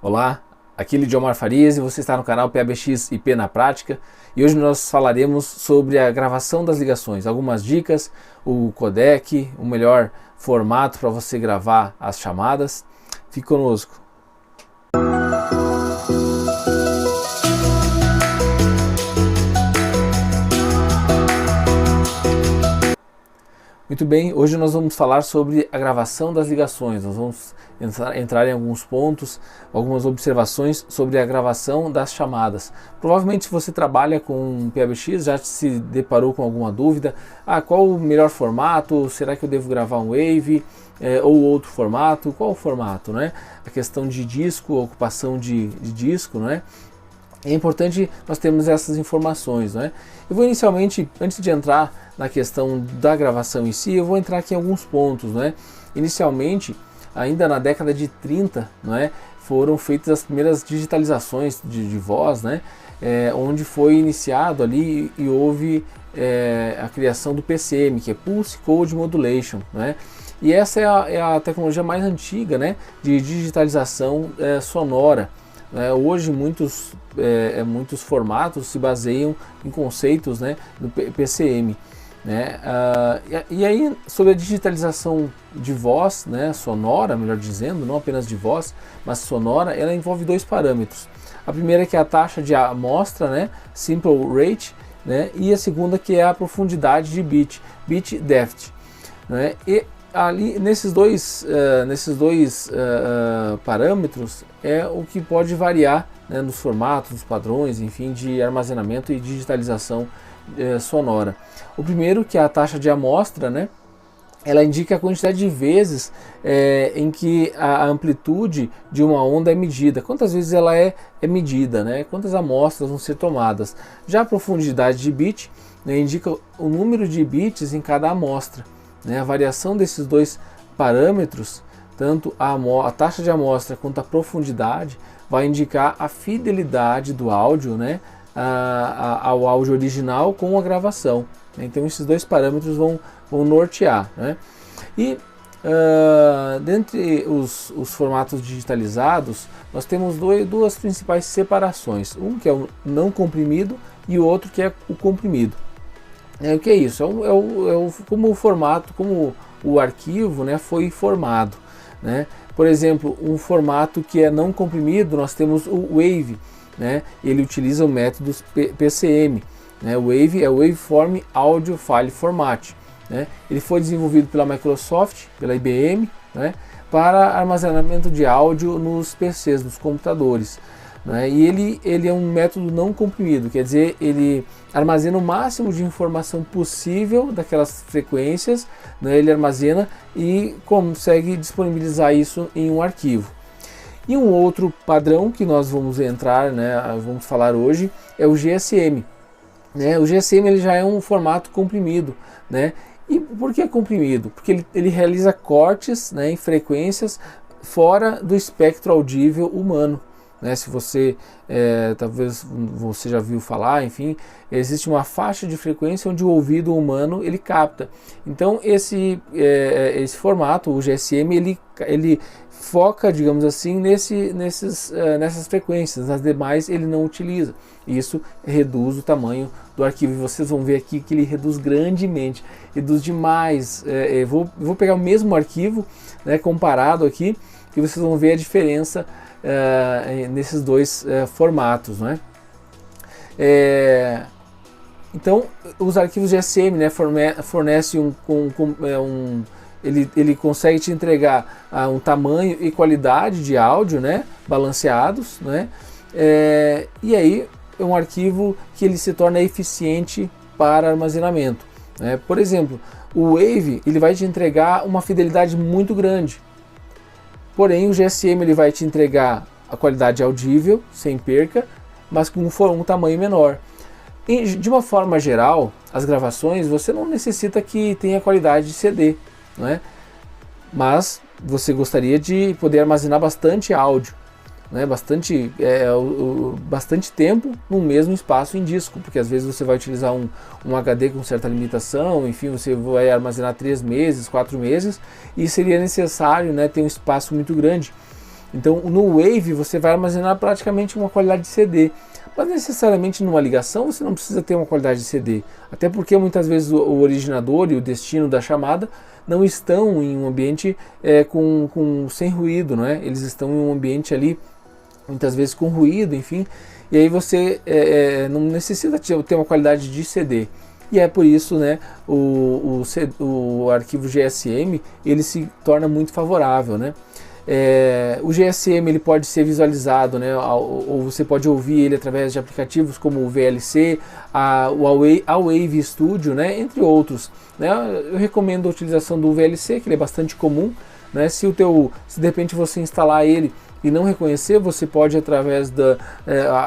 Olá, aqui é Lidiomar Farias e você está no canal PABX IP na Prática, e hoje nós falaremos sobre a gravação das ligações, algumas dicas, o codec, o melhor formato para você gravar as chamadas. Fique conosco. Muito bem, hoje nós vamos falar sobre a gravação das ligações. Nós vamos entrar em alguns pontos, algumas observações sobre a gravação das chamadas. Provavelmente, se você trabalha com PABX, já se deparou com alguma dúvida. Qual o melhor formato? Será que eu devo gravar um Wave ou outro formato? Qual o formato, né? A questão de disco, ocupação de disco, né? É importante nós termos essas informações, né? Eu vou inicialmente, antes de entrar na questão da gravação em si, eu vou entrar aqui em alguns pontos, né? Inicialmente, ainda na década de 30, né, foram feitas as primeiras digitalizações de voz, né? Onde foi iniciado ali e houve a criação do PCM, que é Pulse Code Modulation, né? E essa é a tecnologia mais antiga, né, de digitalização sonora. Hoje muitos formatos se baseiam em conceitos, né, do PCM, né? E aí, sobre a digitalização de voz, né, sonora, melhor dizendo, não apenas de voz, mas sonora, ela envolve dois parâmetros. A primeira que é a taxa de amostra, né, Sample Rate, né, e a segunda que é a profundidade de bit depth, né? E ali nesses dois parâmetros é o que pode variar, né, nos formatos, nos padrões, enfim, de armazenamento e digitalização sonora. O primeiro, que é a taxa de amostra, né, ela indica a quantidade de vezes em que a amplitude de uma onda é medida, quantas vezes ela é medida, né, quantas amostras vão ser tomadas. Já a profundidade de bit, né, indica o número de bits em cada amostra. A variação desses dois parâmetros, tanto a taxa de amostra quanto a profundidade, vai indicar a fidelidade do áudio, né, ao áudio original com a gravação. Então esses dois parâmetros vão nortear, né? E dentre os formatos digitalizados, nós temos duas principais separações. Um que é o não comprimido e o outro que é o comprimido. O que é isso? Como o formato, como o arquivo, né, foi formado, né? Por exemplo, um formato que é não comprimido, nós temos o Wave, né? Ele utiliza o método PCM, né? O Wave é o Waveform Audio File Format, né? Ele foi desenvolvido pela Microsoft, pela IBM, né, para armazenamento de áudio nos PCs, nos computadores. E ele é um método não comprimido, quer dizer, ele armazena o máximo de informação possível daquelas frequências, né? Ele armazena e consegue disponibilizar isso em um arquivo. E um outro padrão que nós vamos entrar, né, vamos falar hoje, é o GSM. O GSM ele já é um formato comprimido, né? E por que comprimido? Porque ele realiza cortes, né, em frequências fora do espectro audível humano. Se você, talvez você já viu falar, enfim, existe uma faixa de frequência onde o ouvido humano ele capta. Então esse formato, o GSM, ele foca, digamos assim, nessas frequências, nas demais ele não utiliza. Isso reduz o tamanho do arquivo, e vocês vão ver aqui que ele reduz grandemente, reduz demais. Vou pegar o mesmo arquivo, né, comparado aqui, e vocês vão ver a diferença nesses dois formatos, né? Então os arquivos GSM, né, fornecem ele consegue te entregar um tamanho e qualidade de áudio, né, balanceados, né? E aí é um arquivo que ele se torna eficiente para armazenamento, né? Por exemplo, o Wave ele vai te entregar uma fidelidade muito grande. Porém, o GSM ele vai te entregar a qualidade audível, sem perca, mas com um tamanho menor. De uma forma geral, as gravações você não necessita que tenha qualidade de CD, né? Mas você gostaria de poder armazenar bastante áudio, né? Bastante tempo no mesmo espaço em disco, porque às vezes você vai utilizar um HD com certa limitação, enfim, você vai armazenar 3 meses, 4 meses, e seria necessário, né, ter um espaço muito grande. Então no Wave você vai armazenar praticamente uma qualidade de CD, mas necessariamente numa ligação você não precisa ter uma qualidade de CD, até porque muitas vezes o originador e o destino da chamada não estão em um ambiente sem ruído, não é? Eles estão em um ambiente ali muitas vezes com ruído, enfim, e aí você não necessita ter uma qualidade de CD. E é por isso, né, o arquivo GSM ele se torna muito favorável, né? O GSM ele pode ser visualizado, né, ou você pode ouvir ele através de aplicativos como o VLC, a Wave Studio, né, entre outros, né? Eu recomendo a utilização do VLC, que ele é bastante comum, né? Se de repente você instalar ele e não reconhecer, você pode através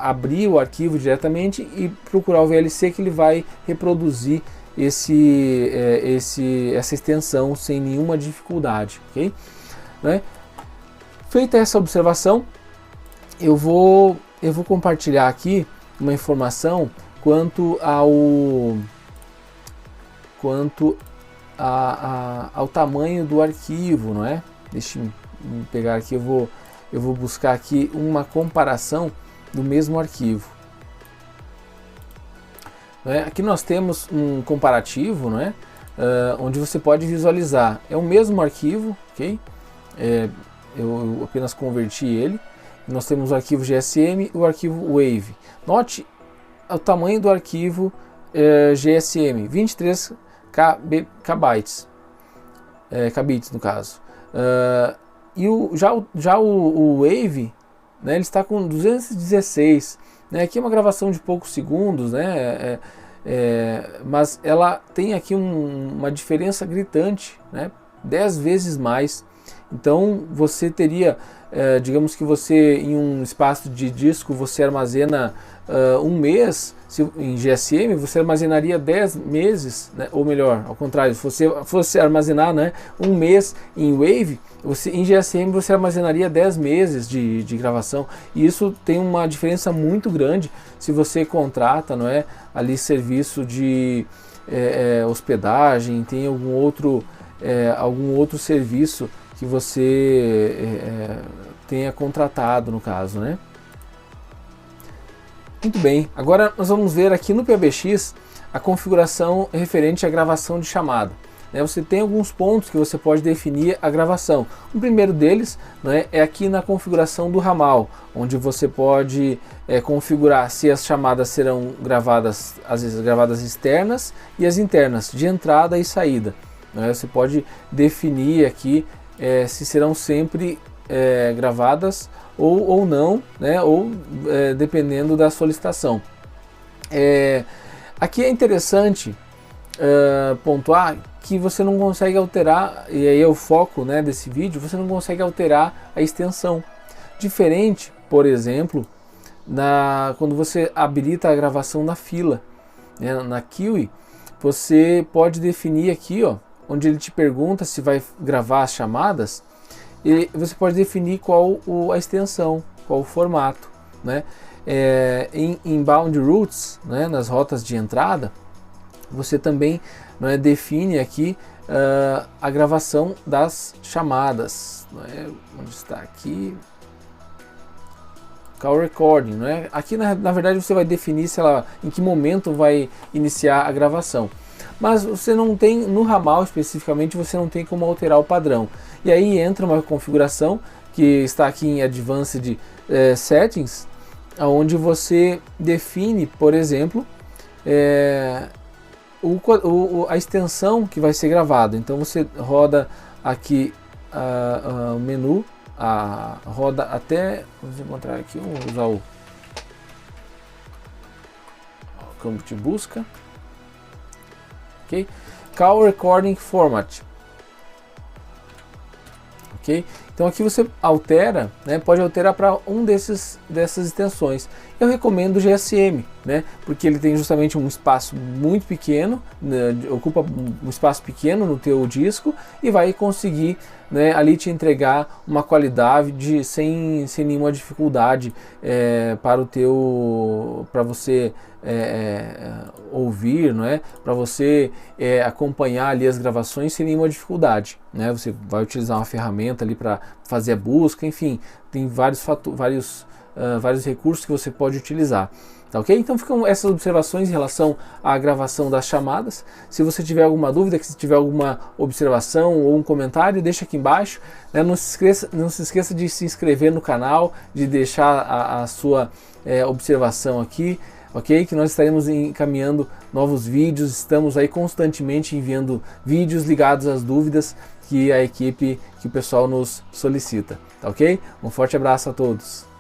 abrir o arquivo diretamente e procurar o VLC, que ele vai reproduzir essa extensão sem nenhuma dificuldade, ok? Né? Feita essa observação, eu vou compartilhar aqui uma informação quanto ao tamanho do arquivo, não é? Deixa eu pegar aqui, eu vou buscar aqui uma comparação do mesmo arquivo. Aqui nós temos um comparativo, não é? Onde você pode visualizar. É o mesmo arquivo, ok? Eu apenas converti ele. Nós temos o arquivo GSM e o arquivo Wave. Note o tamanho do arquivo GSM, 23 kbytes, kbits no caso. E já o Wave, né, ele está com 216, né, aqui é uma gravação de poucos segundos, né, mas ela tem aqui uma diferença gritante, né, 10 vezes mais. Então você teria, digamos que você em um espaço de disco você armazena um mês, em GSM você armazenaria 10 meses, né? Ou melhor, ao contrário, se você fosse armazenar, né, um mês em Wave, em GSM você armazenaria 10 meses de gravação, e isso tem uma diferença muito grande se você contrata, não é, ali serviço de hospedagem, tem algum outro serviço que você tenha contratado, no caso, né? Muito bem, agora nós vamos ver aqui no PBX a configuração referente à gravação de chamada. Você tem alguns pontos que você pode definir a gravação. O primeiro deles, né, é aqui na configuração do ramal, onde você pode configurar se as chamadas serão gravadas, às vezes gravadas externas e as internas, de entrada e saída. Você pode definir aqui se serão sempre gravadas ou não, né, ou dependendo da solicitação. Aqui é interessante pontuar que você não consegue alterar, e aí é o foco, né, desse vídeo, você não consegue alterar a extensão. Diferente, por exemplo, quando você habilita a gravação na fila, né, na Kiwi, você pode definir aqui, ó, onde ele te pergunta se vai gravar as chamadas, e você pode definir qual a extensão, qual o formato, né? Em inbound routes, né, nas rotas de entrada, você também, né, define aqui a gravação das chamadas, né? Onde está aqui? Call recording, né? Aqui na verdade você vai definir em que momento vai iniciar a gravação. Mas você não tem, no ramal especificamente, você não tem como alterar o padrão. E aí entra uma configuração que está aqui em Advanced Settings, onde você define, por exemplo, a extensão que vai ser gravada. Então você roda aqui o menu, roda até, vamos encontrar aqui, vamos usar o campo de busca. Okay? Call Recording Format. Okay? Então aqui você altera, né, pode alterar para dessas extensões. Eu recomendo o GSM, né, porque ele tem justamente um espaço muito pequeno, né, ocupa um espaço pequeno no teu disco e vai conseguir, né, ali te entregar uma qualidade sem nenhuma dificuldade para você ouvir, não é? Para você acompanhar ali as gravações sem nenhuma dificuldade, né? Você vai utilizar uma ferramenta ali para fazer a busca, enfim, tem vários recursos que você pode utilizar. Tá, ok? Então ficam essas observações em relação à gravação das chamadas. Se você tiver alguma dúvida, se tiver alguma observação ou um comentário, deixa aqui embaixo. Né? Não se esqueça de se inscrever no canal, de deixar a sua observação aqui, ok? Que nós estaremos encaminhando novos vídeos, estamos aí constantemente enviando vídeos ligados às dúvidas que a equipe, que o pessoal nos solicita, tá ok? Um forte abraço a todos!